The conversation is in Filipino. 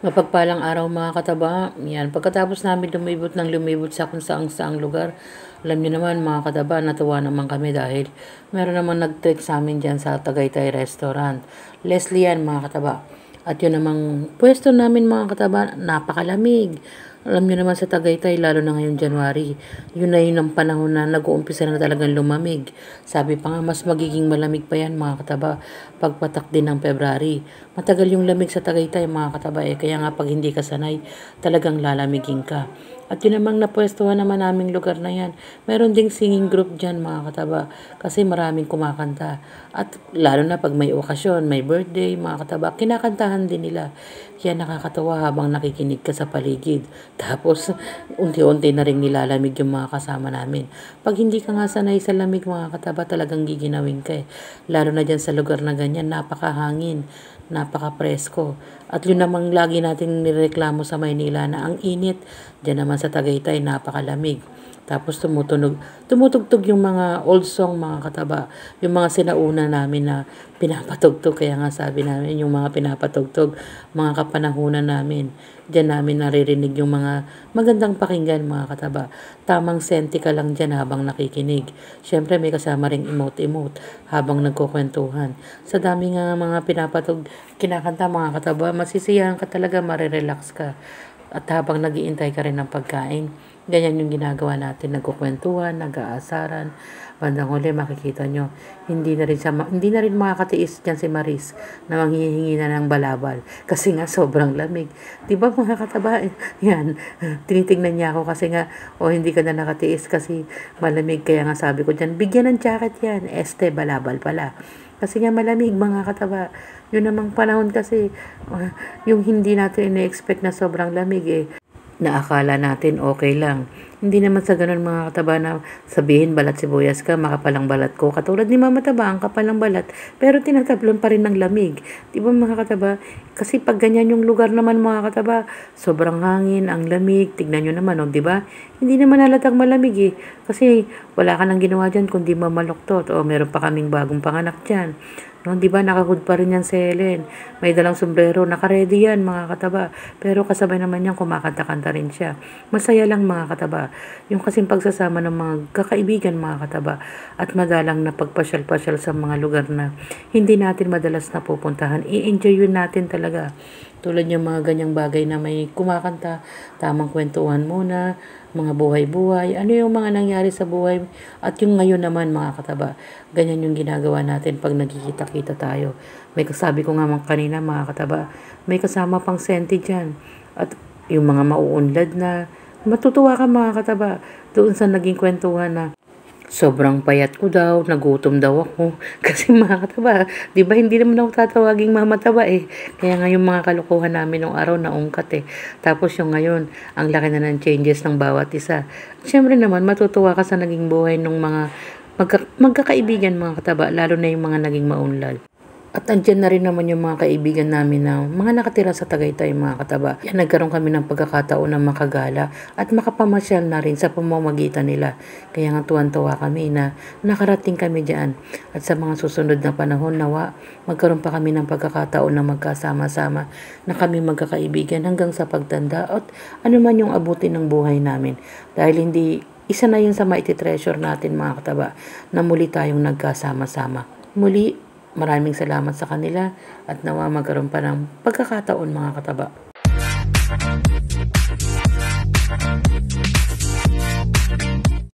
Mapagpalang araw mga kataba. Yan, pagkatapos namin lumibot sa kung saang lugar, alam niyo naman mga kataba, natuwa naman kami dahil meron naman nag-trek sa amin dyan sa Tagaytay Restaurant. Leslie yan mga kataba. At yun namang pwesto namin mga kataba, napakalamig. Alam niyo naman sa Tagaytay, lalo na ngayong January, yun na yun ang panahon na nag-uumpisa na talagang lumamig. Sabi pa nga, mas magiging malamig pa yan mga kataba pagpatak din ng February. Matagal yung lamig sa Tagaytay mga kataba kaya nga pag hindi ka sanay, talagang lalamigin ka. At yun namang napwestuhan naman naming lugar na yan. Meron ding singing group dyan mga kataba kasi maraming kumakanta. At lalo na pag may okasyon, may birthday mga kataba, kinakantahan din nila. Kaya nakakatawa habang nakikinig ka sa paligid. Tapos unti-unti na rin nilalamig yung mga kasama namin. Pag hindi ka nga sanay sa lamig mga kataba, talagang giginawin ka Lalo na dyan sa lugar na ganyan, napakahangin, napaka-presko. At yun namang lagi nating nireklamo sa Maynila na ang init. Diyan naman sa Tagaytay, napakalamig. Tapos tumutugtog yung mga old song mga kataba. Yung mga sinauna namin na pinapatugtog. Kaya nga sabi namin yung mga pinapatugtog, mga kapanahunan namin. Diyan namin naririnig yung mga magandang pakinggan mga kataba. Tamang senti ka lang dyan habang nakikinig. Siyempre may kasama ring emote-emote habang nagkukwentuhan. Sa dami nga mga kinakanta mga kataba, masisiyahan ka talaga, marirelax ka. At habang nagiintay ka rin ng pagkain, ganyan yung ginagawa natin, nagkukwentuhan, nag-aasaran. Bandang huli, makikita nyo, hindi na rin makakatiis dyan si Maris na manghihingi na ng balabal. Kasi nga, sobrang lamig. Diba mga kataba? Yan, tinitingnan niya ako kasi nga, hindi ka na nakatiis kasi malamig. Kaya nga sabi ko dyan, bigyan ng jacket yan. Balabal pala. Kasi nga malamig mga kataba. Yun namang panahon kasi, yung hindi natin ina-expect na sobrang lamig na akala natin okay lang. Hindi naman sa ganun mga kataba na sabihin balat sibuyas ka, makapalang balat ko. Katulad ni Mama Taba, ang kapalang balat, pero tinatablon pa rin ng lamig. Di ba mga kataba? Kasi pag ganyan yung lugar naman mga kataba, sobrang hangin, ang lamig, tignan nyo naman, di ba? Hindi naman halatang malamig Kasi wala ka nang ginawa dyan kundi mamaloktot. Meron pa kaming bagong panganak dyan. No, di ba nakahood pa rin yan si Helen. May dalang sombrero, naka-ready yan mga kataba. Pero kasabay naman yan, kumakanta-kanta rin siya. Masaya lang mga kataba. Yung kasing pagsasama ng mga kakaibigan mga kataba. At madalang na pagpasyal-pasyal sa mga lugar na hindi natin madalas napupuntahan. I-enjoy yun natin talaga. Tulad yung mga ganyang bagay na may kumakanta, tamang kwentuhan muna, mga buhay-buhay, ano yung mga nangyari sa buhay, at yung ngayon naman mga kataba. Ganyan yung ginagawa natin pag nagkikita-kita tayo. May kasabi ko nga kanina mga kataba, may kasama pang senti dyan. At yung mga mauunlad na, matutuwa ka mga kataba, doon sa naging kwentuhan na, sobrang payat ko daw, nagutom daw ako. Kasi mga kataba, di ba hindi naman ako tatawaging Mama Taba Kaya nga yung mga kalokohan namin nung araw na ungkat Tapos yung ngayon, ang laki na ng changes ng bawat isa. Siyempre naman, matutuwa ka sa naging buhay ng mga magkakaibigan mga kataba, lalo na yung mga naging maunlad. At andyan na rin naman yung mga kaibigan namin na mga nakatira sa Tagaytay mga kataba. Yan, nagkaroon kami ng pagkakataon na makagala at makapamasyal na rin sa pamamagitan nila. Kaya nga tuwan-tuwa kami na nakarating kami dyan. At sa mga susunod na panahon, nawa, magkaroon pa kami ng pagkakataon na magkasama-sama na kami magkakaibigan hanggang sa pagtanda at ano man yung abutin ng buhay namin. Dahil hindi, isa na yun sa maititreasure natin mga kataba na muli tayong nagkasama-sama. Muli, maraming salamat sa kanila at nawa magkaroon pa ng pagkakataon mga kataba.